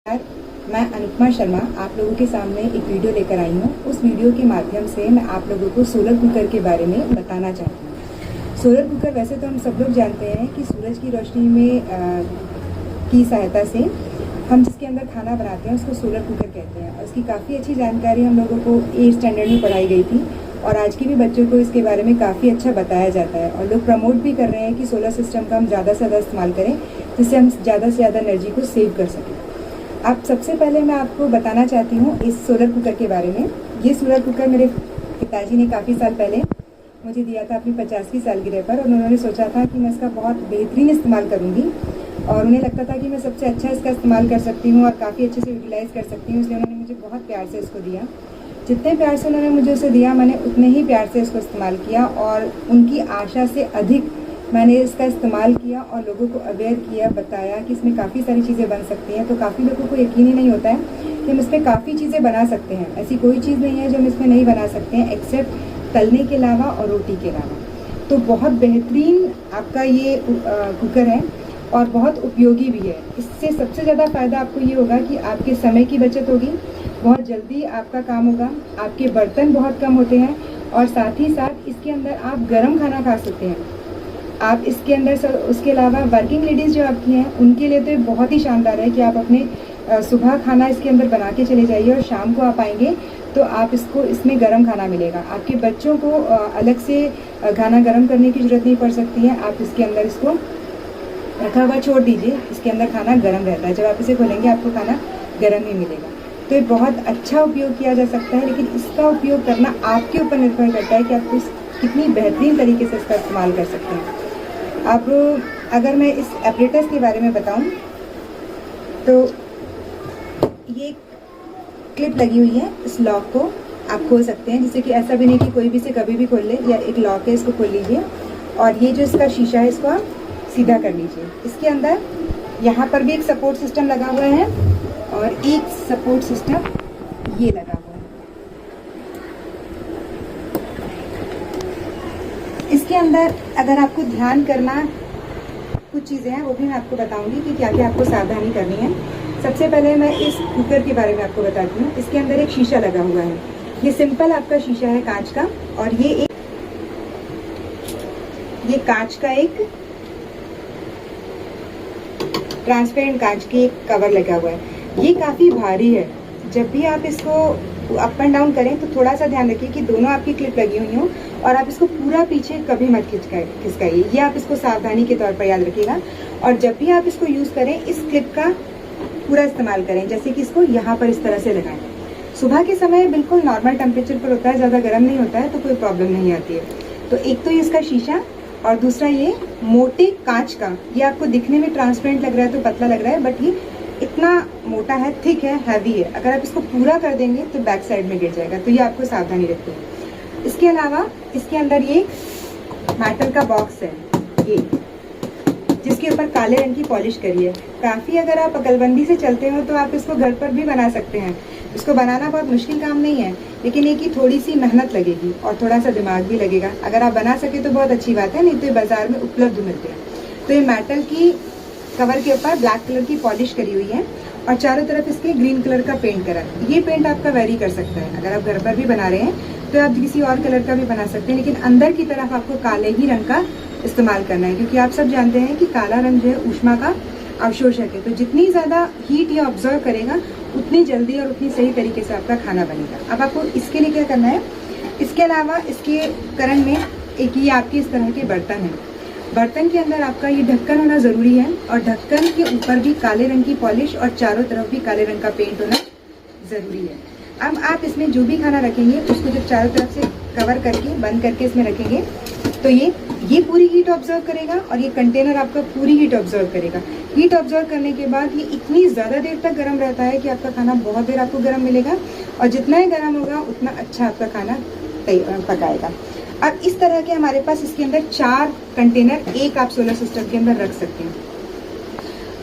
मैं अनुपमा शर्मा आप लोगों के सामने एक वीडियो लेकर आई हूँ। उस वीडियो के माध्यम से मैं आप लोगों को सोलर कुकर के बारे में बताना चाहती हूँ। सोलर कुकर वैसे तो हम सब लोग जानते हैं कि सूरज की रोशनी में की सहायता से हम जिसके अंदर खाना बनाते हैं उसको सोलर कुकर कहते हैं। और उसकी काफ़ी अच्छी जानकारी हम लोगों को 8th स्टैंडर्ड में पढ़ाई गई थी और आज के भी बच्चों को इसके बारे में काफ़ी अच्छा बताया जाता है और लोग प्रमोट भी कर रहे हैं कि सोलर सिस्टम का हम ज़्यादा से ज़्यादा इस्तेमाल करें जिससे हम ज़्यादा से ज़्यादा एनर्जी को सेव कर सकें। अब सबसे पहले मैं आपको बताना चाहती हूँ इस सोलर कुकर के बारे में। ये सोलर कुकर मेरे पिताजी ने काफ़ी साल पहले मुझे दिया था अपनी 50वीं सालगिरह पर और उन्होंने सोचा था कि मैं इसका बहुत बेहतरीन इस्तेमाल करूँगी और उन्हें लगता था कि मैं सबसे अच्छा इसका इस्तेमाल कर सकती हूँ और काफ़ी अच्छे से यूटिलाइज़ कर सकती हूँ, इसलिए उन्होंने मुझे बहुत प्यार से इसको दिया। जितने प्यार से उन्होंने मुझे उसे दिया मैंने उतने ही प्यार से इसको इस्तेमाल किया और उनकी आशा से अधिक मैंने इसका इस्तेमाल किया और लोगों को अवेयर किया, बताया कि इसमें काफ़ी सारी चीज़ें बन सकती हैं। तो काफ़ी लोगों को यकीन ही नहीं होता है कि हम इसमें काफ़ी चीज़ें बना सकते हैं। ऐसी कोई चीज़ नहीं है जो हम इसमें नहीं बना सकते हैं एक्सेप्ट तलने के अलावा और रोटी के अलावा। तो बहुत बेहतरीन आपका ये कुकर है और बहुत उपयोगी भी है। इससे सबसे ज़्यादा फ़ायदा आपको ये होगा कि आपके समय की बचत होगी, बहुत जल्दी आपका काम होगा, आपके बर्तन बहुत कम होते हैं और साथ ही साथ इसके अंदर आप गर्म खाना खा सकते हैं। आप इसके अंदर उसके अलावा वर्किंग लेडीज़ जो आपकी हैं उनके लिए तो ये बहुत ही शानदार है कि आप अपने सुबह खाना इसके अंदर बना के चले जाइए और शाम को आप आएंगे तो आप इसमें गर्म खाना मिलेगा। आपके बच्चों को अलग से खाना गर्म करने की ज़रूरत नहीं पड़ सकती है। आप इसके अंदर इसको रखा हुआ छोड़ दीजिए, इसके अंदर खाना गर्म रहता है। जब आप इसे खोलेंगे आपको खाना गर्म ही मिलेगा। तो ये बहुत अच्छा उपयोग किया जा सकता है, लेकिन इसका उपयोग करना आपके ऊपर निर्भर करता है कि आप कितनी बेहतरीन तरीके से इसका इस्तेमाल कर सकते हैं। अब अगर मैं इस एपरेटस के बारे में बताऊं तो ये क्लिप लगी हुई है, इस लॉक को आप खोल सकते हैं, जिससे कि ऐसा भी नहीं कि कोई भी इसे कभी भी खोल ले। या एक लॉक है, इसको खोल लीजिए और ये जो इसका शीशा है इसको आप सीधा कर लीजिए। इसके अंदर यहाँ पर भी एक सपोर्ट सिस्टम लगा हुआ है और एक सपोर्ट सिस्टम ये लगा हुआ है। इसके अंदर अगर आपको ध्यान करना कुछ चीज़ें हैं वो भी मैं आपको बताऊंगी कि क्या क्या आपको सावधानी करनी है। सबसे पहले मैं इस कुकर के बारे में आपको बताती हूँ। इसके अंदर एक शीशा लगा हुआ है, ये सिंपल आपका शीशा है कांच का और ये कांच का एक ट्रांसपेरेंट कांच की एक कवर लगा हुआ है। ये काफ़ी भारी है। जब भी आप इसको अप एंड डाउन करें तो थोड़ा सा ध्यान रखिए कि दोनों आपकी क्लिप लगी हुई हों और आप इसको पूरा पीछे कभी मत खिसकाइए। ये आप इसको सावधानी के तौर पर याद रखिएगा। और जब भी आप इसको यूज़ करें इस क्लिप का पूरा इस्तेमाल करें, जैसे कि इसको यहाँ पर इस तरह से लगाएं। सुबह के समय बिल्कुल नॉर्मल टेम्परेचर पर होता है, ज़्यादा गर्म नहीं होता है, तो कोई प्रॉब्लम नहीं आती है। तो एक तो ये इसका शीशा और दूसरा ये मोटे कांच का। ये आपको दिखने में ट्रांसपेरेंट लग रहा है तो पतला लग रहा है, बट ये इतना मोटा है, थिक है, हैवी है। अगर आप इसको पूरा कर देंगे तो बैक साइड में गिर जाएगा, तो ये आपको सावधानी रखनी है। इसके अलावा इसके अंदर ये मेटल का बॉक्स है, ये जिसके ऊपर काले रंग की पॉलिश करी है। काफ़ी अगर आप अकलबंदी से चलते हो तो आप इसको घर पर भी बना सकते हैं। इसको बनाना बहुत मुश्किल काम नहीं है, लेकिन ये कि थोड़ी सी मेहनत लगेगी और थोड़ा सा दिमाग भी लगेगा। अगर आप बना सके तो बहुत अच्छी बात है, नहीं तो ये बाजार में उपलब्ध मिलते हैं। तो ये मेटल की कवर के ऊपर ब्लैक कलर की पॉलिश करी हुई है और चारों तरफ इसके ग्रीन कलर का पेंट करा है। ये पेंट आपका वेरी कर सकता है। अगर आप घर पर भी बना रहे हैं तो आप किसी और कलर का भी बना सकते हैं, लेकिन अंदर की तरफ आपको काले ही रंग का इस्तेमाल करना है, क्योंकि आप सब जानते हैं कि काला रंग जो है ऊष्मा का अवशोषक है। तो जितनी ज़्यादा हीट ये ऑब्जर्व करेगा उतनी जल्दी और उतनी सही तरीके से आपका खाना बनेगा। अब आपको इसके लिए क्या करना है, इसके अलावा इसके करण में एक ये आपके इस तरह के बर्तन है। बर्तन के अंदर आपका ये ढक्कन होना ज़रूरी है और ढक्कन के ऊपर भी काले रंग की पॉलिश और चारों तरफ भी काले रंग का पेंट होना ज़रूरी है। अब आप इसमें जो भी खाना रखेंगे उसको जब चारों तरफ से कवर करके बंद करके इसमें रखेंगे तो ये पूरी हीट ऑब्जर्व करेगा और ये कंटेनर आपका पूरी हीट ऑब्जर्व करेगा। हीट ऑब्जर्व करने के बाद ये इतनी ज़्यादा देर तक गर्म रहता है कि आपका खाना बहुत देर आपको गर्म मिलेगा और जितना ही गर्म होगा उतना अच्छा आपका खाना पकाएगा। अब इस तरह के हमारे पास इसके अंदर 4 कंटेनर एक आप सोलर सिस्टम के अंदर रख सकते हैं।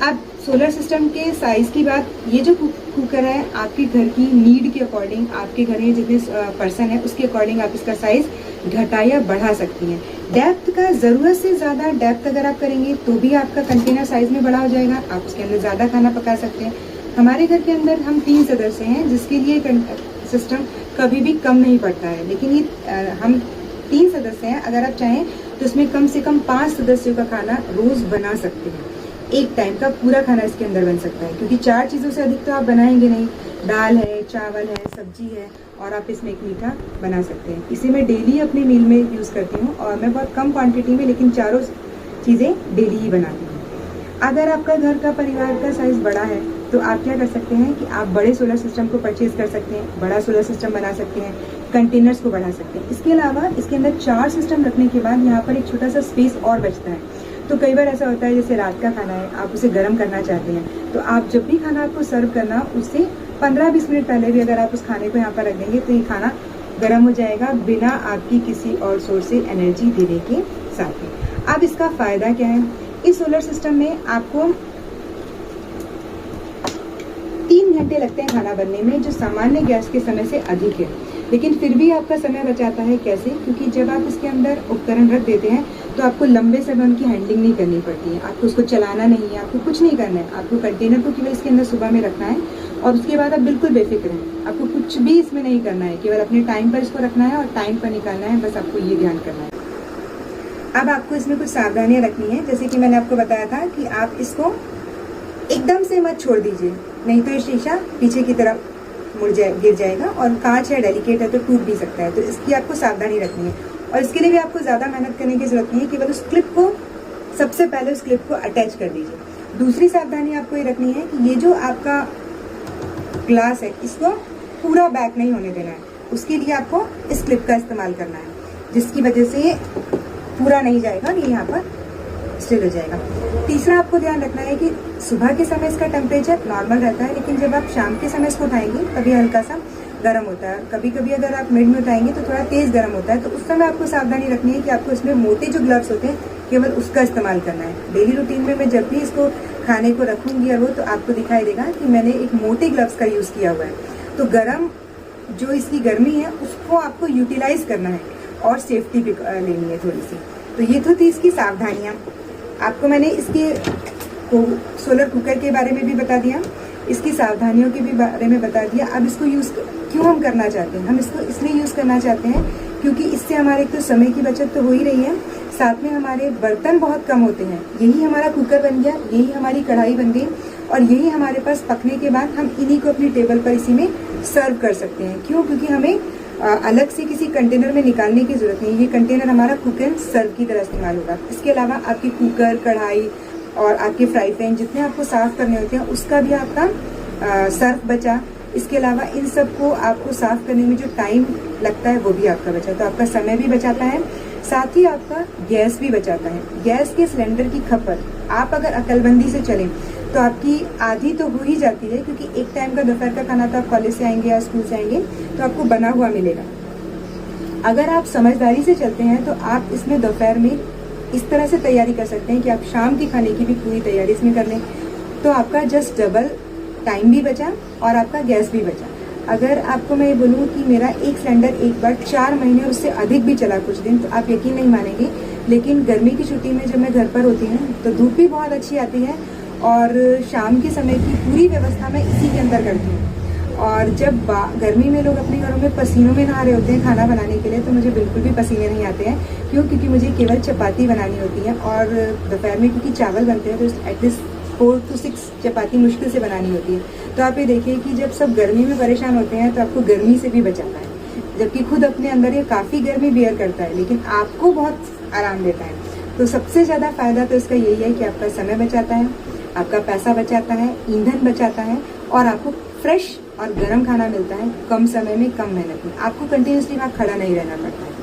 अब सोलर सिस्टम के साइज़ की बात, ये जो कुकर है आपके घर की नीड के अकॉर्डिंग, आपके घर में जितने पर्सन है उसके अकॉर्डिंग आप इसका साइज़ घटा या बढ़ा सकती हैं। डेप्थ का ज़रूरत से ज़्यादा डेप्थ अगर आप करेंगे तो भी आपका कंटेनर साइज़ में बड़ा हो जाएगा, आप उसके अंदर ज़्यादा खाना पका सकते हैं। हमारे घर के अंदर हम 3 सदस्य हैं, जिसके लिए सिस्टम कभी भी कम नहीं पड़ता है। लेकिन ये हम 3 सदस्य हैं, अगर आप चाहें तो इसमें कम से कम 5 सदस्यों का खाना रोज बना सकते हैं। एक टाइम का पूरा खाना इसके अंदर बन सकता है, क्योंकि 4 चीज़ों से अधिक तो आप बनाएंगे नहीं। दाल है, चावल है, सब्जी है, और आप इसमें एक मीठा बना सकते हैं। इसे मैं डेली अपने मील में यूज़ करती हूँ, और मैं बहुत कम क्वांटिटी में, लेकिन चारों चीज़ें डेली ही बनाती हूँ। अगर आपका घर का परिवार का साइज़ बड़ा है तो आप क्या कर सकते हैं कि आप बड़े सोलर सिस्टम को परचेज कर सकते हैं, बड़ा सोलर सिस्टम बना सकते हैं, कंटेनर्स को बढ़ा सकते हैं। इसके अलावा इसके अंदर 4 सिस्टम रखने के बाद यहाँ पर एक छोटा सा स्पेस और बचता है। तो कई बार ऐसा होता है, जैसे रात का खाना है, आप उसे गर्म करना चाहते हैं, तो आप जब भी खाना आपको सर्व करना, उससे 15-20 मिनट पहले भी अगर आप उस खाने को यहाँ पर रख देंगे तो ये खाना गर्म हो जाएगा, बिना आपकी किसी और सोर्स से एनर्जी देने के साथ ही। अब इसका फ़ायदा क्या है? इस सोलर सिस्टम में आपको 3 घंटे लगते हैं खाना बनने में, जो सामान्य गैस के समय से अधिक है, लेकिन फिर भी आपका समय बचाता है। कैसे? क्योंकि जब आप इसके अंदर उपकरण रख देते हैं तो आपको लंबे समय उनकी हैंडलिंग नहीं करनी पड़ती है, आपको उसको चलाना नहीं है, आपको कुछ नहीं करना है। आपको कंटेनर को केवल इसके अंदर सुबह में रखना है, और उसके बाद आप बिल्कुल बेफिक्र हैं, आपको कुछ भी इसमें नहीं करना है, केवल अपने टाइम पर इसको रखना है और टाइम पर निकालना है, बस आपको ये ध्यान करना है। अब आपको इसमें कुछ सावधानियां रखनी है, जैसे कि मैंने आपको बताया था कि आप इसको एकदम से मत छोड़ दीजिए, नहीं तो ये शीशा पीछे की तरफ गिर जाएगा, और कांच है, डेलिकेट है, तो टूट भी सकता है। तो इसकी आपको सावधानी रखनी है, और इसके लिए भी आपको ज़्यादा मेहनत करने की जरूरत नहीं है, केवल उस क्लिप को सबसे पहले उस क्लिप को अटैच कर दीजिए। दूसरी सावधानी आपको ये रखनी है कि ये जो आपका ग्लास है, इसको पूरा बैक नहीं होने देना है, उसके लिए आपको इस क्लिप का इस्तेमाल करना है, जिसकी वजह से ये पूरा नहीं जाएगा और ये यहाँ पर स्टिल हो जाएगा। तीसरा आपको ध्यान रखना है कि सुबह के समय इसका टेम्परेचर नॉर्मल रहता है, लेकिन जब आप शाम के समय इसको उठाएंगे तभी हल्का सा गर्म होता है। कभी कभी अगर आप मिड में उठाएंगे तो थोड़ा तेज गर्म होता है, तो उस समय आपको सावधानी रखनी है कि आपको इसमें मोटे जो ग्लव्स होते हैं केवल उसका इस्तेमाल करना है। डेली रूटीन में मैं जब भी इसको खाने को रखूंगी और वो, तो आपको दिखाई देगा कि मैंने एक मोटे ग्लव्स का यूज़ किया हुआ है। तो गर्म जो इसकी गर्मी है उसको आपको यूटिलाइज करना है, और सेफ्टी भी लेनी है थोड़ी सी। तो ये तो थी इसकी सावधानियाँ। आपको मैंने इसके सोलर कुकर के बारे में भी बता दिया, इसकी सावधानियों के भी बारे में बता दिया। अब इसको यूज़ क्यों हम करना चाहते हैं? हम इसको इसलिए यूज़ करना चाहते हैं क्योंकि इससे हमारे एक तो समय की बचत तो हो ही रही है, साथ में हमारे बर्तन बहुत कम होते हैं। यही हमारा कुकर बन गया, यही हमारी कढ़ाई बन गई, और यही हमारे पास पकने के बाद हम इन्हीं को अपनी टेबल पर इसी में सर्व कर सकते हैं। क्यों? क्योंकि हमें अलग से किसी कंटेनर में निकालने की जरूरत नहीं है। ये कंटेनर हमारा कुक एंड सर्व की तरह इस्तेमाल होगा। इसके अलावा आपकी कुकर, कढ़ाई और आपके फ्राई पैन जितने आपको साफ करने होते हैं, उसका भी आपका सर्फ बचा। इसके अलावा इन सबको आपको साफ करने में जो टाइम लगता है वो भी आपका बचा, तो आपका समय भी बचाता है, साथ ही आपका गैस भी बचाता है। गैस के सिलेंडर की खपत आप अगर अकलबंदी से चलें तो आपकी आधी तो हो ही जाती है, क्योंकि एक टाइम का दोपहर का खाना तो आप कॉलेज से आएंगे या स्कूल से आएंगे तो आपको बना हुआ मिलेगा। अगर आप समझदारी से चलते हैं तो आप इसमें दोपहर में इस तरह से तैयारी कर सकते हैं कि आप शाम के खाने की भी पूरी तैयारी इसमें कर लें, तो आपका जस्ट डबल टाइम भी बचा और आपका गैस भी बचा। अगर आपको मैं ये बोलूँ कि मेरा एक सिलेंडर एक बार 4 महीने उससे अधिक भी चला कुछ दिन, तो आप यकीन नहीं मानेंगे, लेकिन गर्मी की छुट्टी में जब मैं घर पर होती हूँ तो धूप भी बहुत अच्छी आती है, और शाम के समय की पूरी व्यवस्था मैं इसी के अंदर करती हूँ। और जब गर्मी में लोग अपने घरों में पसीनों में नहा रहे होते हैं खाना बनाने के लिए, तो मुझे बिल्कुल भी पसीने नहीं आते हैं। क्यों? क्योंकि मुझे केवल चपाती बनानी होती है, और दोपहर में क्योंकि चावल बनते हैं तो एटलीस्ट 4 to 6 चपाती मुश्किल से बनानी होती है। तो आप ये देखिए कि जब सब गर्मी में परेशान होते हैं तो आपको गर्मी से भी बचाता है, जबकि खुद अपने अंदर ये काफ़ी गर्मी बेयर करता है, लेकिन आपको बहुत आराम देता है। तो सबसे ज़्यादा फायदा तो इसका यही है कि आपका समय बचाता है, आपका पैसा बचाता है, ईंधन बचाता है, और आपको फ्रेश और गर्म खाना मिलता है कम समय में, कम मेहनत में। आपको कंटिन्यूसली वहाँ खड़ा नहीं रहना पड़ता है।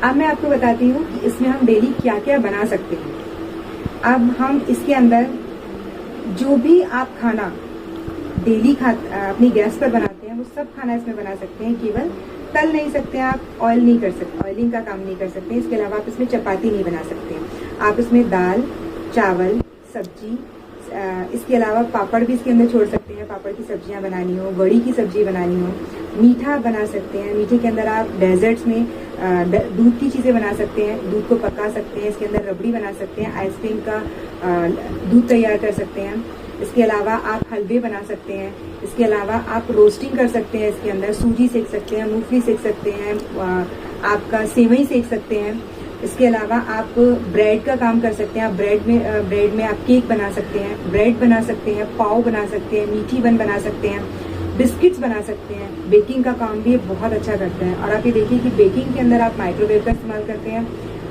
अब मैं आपको बताती हूँ कि इसमें हम डेली क्या क्या बना सकते हैं। अब हम इसके अंदर जो भी आप खाना डेली अपनी गैस पर बनाते हैं वो सब खाना इसमें बना सकते हैं। केवल तल नहीं सकते आप, ऑयल नहीं कर सकते, ऑयलिंग का काम नहीं कर सकते। इसके अलावा आप इसमें चपाती नहीं बना सकते। आप इसमें दाल, चावल, सब्जी, इसके अलावा पापड़ भी इसके अंदर छोड़ सकते हैं। पापड़ की सब्जियां बनानी हो, बड़ी की सब्जी बनानी हो, मीठा बना सकते हैं। मीठे के अंदर आप डेजर्ट्स में दूध की चीज़ें बना सकते हैं, दूध को पका सकते हैं, इसके अंदर रबड़ी बना सकते हैं, आइसक्रीम का दूध तैयार कर सकते हैं। इसके अलावा आप हलवे बना सकते हैं। इसके अलावा आप रोस्टिंग कर सकते हैं, इसके अंदर सूजी सेक सकते हैं, मूंगफली सेक सकते हैं, आपका सेवई सेक सकते हैं। इसके अलावा आप ब्रेड का काम कर सकते हैं। आप ब्रेड में आप केक बना सकते हैं, ब्रेड बना सकते हैं, पाव बना सकते हैं, मीठी बन बना सकते हैं, बिस्किट्स बना सकते हैं। बेकिंग का काम भी बहुत अच्छा करते हैं। और आप ये देखिए कि बेकिंग के अंदर आप माइक्रोवेव का इस्तेमाल करते हैं,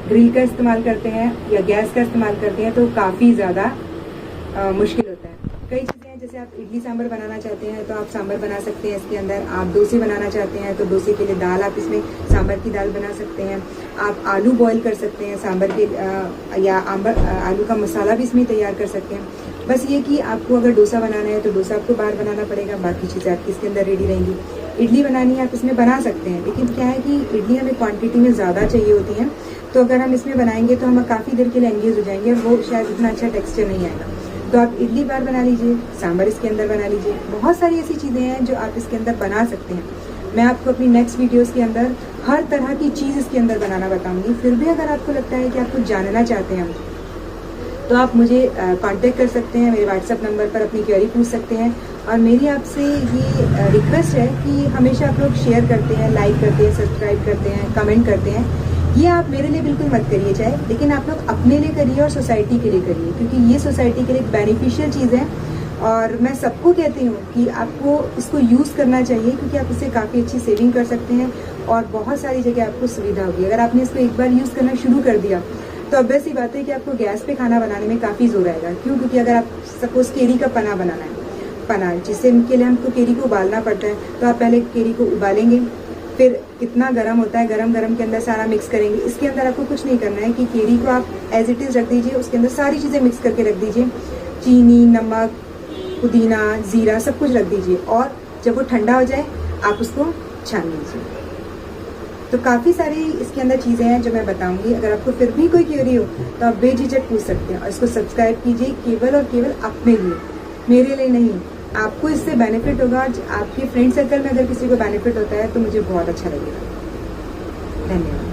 ग्रिल का इस्तेमाल करते हैं या गैस का इस्तेमाल करते हैं तो काफ़ी ज़्यादा मुश्किल होता है। कई चीज़ें हैं, जैसे आप इडली सांभर बनाना चाहते हैं तो आप सांभर बना सकते हैं। इसके अंदर आप डोसे बनाना चाहते हैं तो डोसे के लिए दाल आप इसमें सांभर की दाल बना सकते हैं। आप आलू बॉईल कर सकते हैं सांभर के या आलू का मसाला भी इसमें तैयार कर सकते हैं। बस ये कि आपको अगर डोसा बनाना है तो डोसा आपको बाहर बनाना पड़ेगा, बाकी चीज़ें आपकी इसके अंदर रेडी रहेंगी। इडली बनानी है आप इसमें बना सकते हैं, लेकिन क्या है कि इडली हमें क्वांटिटी में ज़्यादा चाहिए होती हैं, तो अगर हम इसमें बनाएंगे तो हम काफ़ी देर के लिए एंगेज हो जाएंगे और वो शायद इतना अच्छा टेक्सचर नहीं आएगा। तो आप इडली बार बना लीजिए, सांभर इसके अंदर बना लीजिए। बहुत सारी ऐसी चीज़ें हैं जो आप इसके अंदर बना सकते हैं। मैं आपको अपनी नेक्स्ट वीडियोस के अंदर हर तरह की चीज़ इसके अंदर बनाना बताऊंगी। फिर भी अगर आपको लगता है कि आप कुछ जानना चाहते हैं तो आप मुझे कांटेक्ट कर सकते हैं, मेरे व्हाट्सएप नंबर पर अपनी क्वेरी पूछ सकते हैं। और मेरी आपसे ये रिक्वेस्ट है कि हमेशा आप लोग शेयर करते हैं, लाइक करते हैं, सब्सक्राइब करते हैं, कमेंट करते हैं। ये आप मेरे लिए बिल्कुल मत करिए चाहे, लेकिन आप लोग अपने लिए करिए और सोसाइटी के लिए करिए, क्योंकि ये सोसाइटी के लिए बेनिफिशियल चीज़ है। और मैं सबको कहती हूँ कि आपको इसको यूज़ करना चाहिए, क्योंकि आप इससे काफ़ी अच्छी सेविंग कर सकते हैं और बहुत सारी जगह आपको सुविधा होगी। अगर आपने इसको एक बार यूज़ करना शुरू कर दिया तो ऑब्वियस ही बात है कि आपको गैस पे खाना बनाने में काफ़ी जोर आएगा। क्यों? क्योंकि अगर आप सपोज केरी का पना बनाना है, जिससे इनके लिए हमको केरी को उबालना पड़ता है, तो आप पहले केरी को उबालेंगे, फिर कितना गर्म होता है, गरम के अंदर सारा मिक्स करेंगे। इसके अंदर आपको कुछ नहीं करना है कि केरी को आप एज इट इज़ रख दीजिए, उसके अंदर सारी चीज़ें मिक्स करके रख दीजिए, चीनी, नमक, पुदीना, ज़ीरा सब कुछ रख दीजिए, और जब वो ठंडा हो जाए आप उसको छान लीजिए। तो काफ़ी सारी इसके अंदर चीज़ें हैं जो मैं बताऊंगी। अगर आपको फिर भी कोई क्वेरी हो तो आप बेझिझक पूछ सकते हैं, और इसको सब्सक्राइब कीजिए केवल और केवल अपने लिए, मेरे लिए नहीं। आपको इससे बेनिफिट होगा, आपके फ्रेंड सर्कल में अगर किसी को बेनिफिट होता है तो मुझे बहुत अच्छा लगेगा। धन्यवाद।